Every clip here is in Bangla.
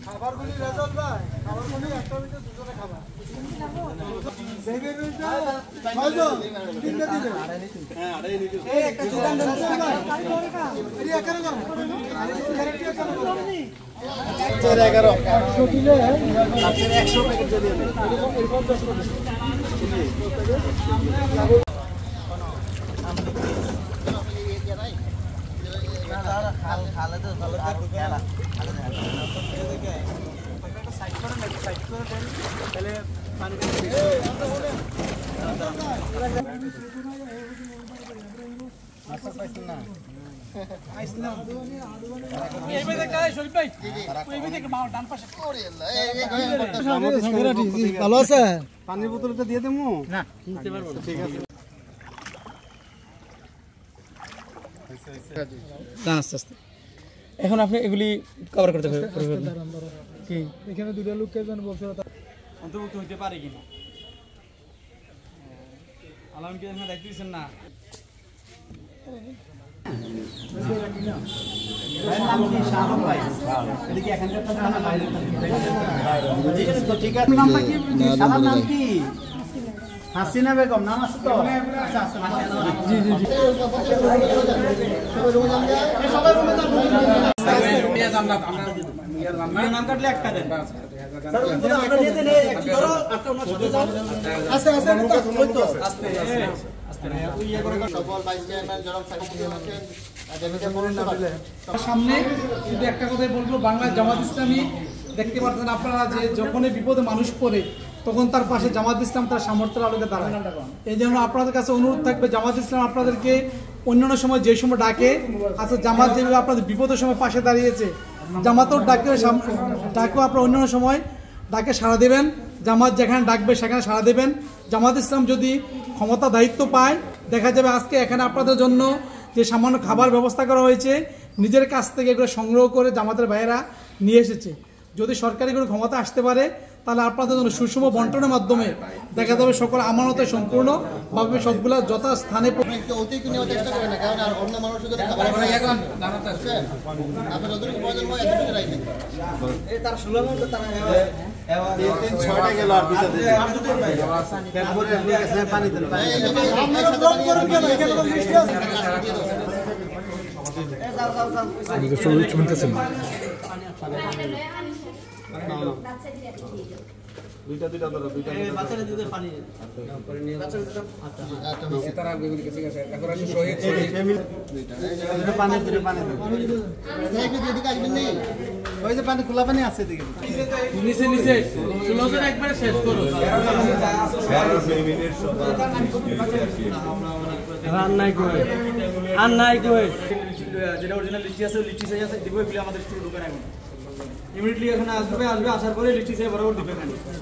খাবারগুলি রেজাল্ট ভাই খাবারগুলি একটা ভিতরে দুজনে খাবার বেবি বেবিটা ছয়জন তিনটা দিবে হ্যাঁ আড়াই নিতে এই একটা দোকান ধরে ভাই এই একারে না গ্যারান্টি একারে না 111 100 কিলো আপনার 100 প্যাকেট যদি দেন এরকম 50 করে খালে তো ভালো খেলা সাইড করে দেন তাহলে পানি মাস্টার পাইছেন না আইসলাম এইবে দেখা শরীফ ভাই এইবে দেখে মাল ডান পাশে ওরে আল্লাহ এই ভালো আছে পানির বোতলটা দিয়ে দেবো না নিতে পারবো ঠিক আছে আস্তে আস্তে এখন আপনি এগুলি কভার করতে পারবেন কি এখানে দুটো লোক কেজন বলছে অন্তর্ভুক্ত হইতে পারে কিনা আলামিন কি এখানে দায়িত্ব দিচ্ছেন না ঠিক আছে নামটা কি সালাম নাম কি হাসিনা বেগম নাম আছে তো জি জি জি সবাই নাম কাটলে একটা দেন সামনে শুধু একটা কথাই বলবো, বাংলা জামাত ইসলামী দেখতে পাচ্ছেন আপনারা যে যখনই বিপদে মানুষ পড়ে তখন তার পাশে জামাত ইসলাম তার সামর্থ্যের আলোকে দাঁড়ায়। এই জন্য আপনাদের কাছে অনুরোধ থাকবে, জামাত ইসলাম আপনাদেরকে অন্যান্য সময় যে সময় ডাকে, আচ্ছা জামাত যেভাবে আপনাদের বিপদের সময় পাশে দাঁড়িয়েছে, জামাতও ডাকেও আপনারা অন্যান্য সময় ডাকে সাড়া দেবেন। জামাত যেখানে ডাকবে সেখানে সাড়া দেবেন। জামাত ইসলাম যদি ক্ষমতা দায়িত্ব পায়, দেখা যাবে আজকে এখানে আপনাদের জন্য যে সামান্য খাবার ব্যবস্থা করা হয়েছে নিজের কাছ থেকে এগুলো সংগ্রহ করে জামাতের ভাইয়েরা নিয়ে এসেছে। যদি সরকারি কোনো ক্ষমতা আসতে পারে তাহলে আপনাদের জন্য সুষম বন্টনের মাধ্যমে দেখা যাবে সকল আমানতে সম্পূর্ণভাবে সবগুলো যথাস্থানে দুইটা ধরো, দুইটা বাচ্চারা দিতে পানি বাচ্চারা দিতে আচ্ছা তারা বেগুনি কাছে গেছে এখন আসলে শহীদ ফ্যামিলি দুইটা পানি দেখি এদিকে আসবেন নেই, ওই যে পানি খোলা পানি আছে এদিকে নিচে নিচে সুলোজন একবার শেষ করো আর নাই কই যেটা অরিজিনাল লিচি আছে লিচি চাই আছে দিব, এগুলো আমাদের স্টোর ঢুকে রাখুন। ইমিডিয়েটলি এখানে আসবে আসার পরে লিচি চাই বরাবর দিবে।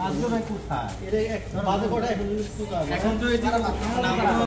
আসবে ভাই কোথায় এটা বাজে পড়া এখন তো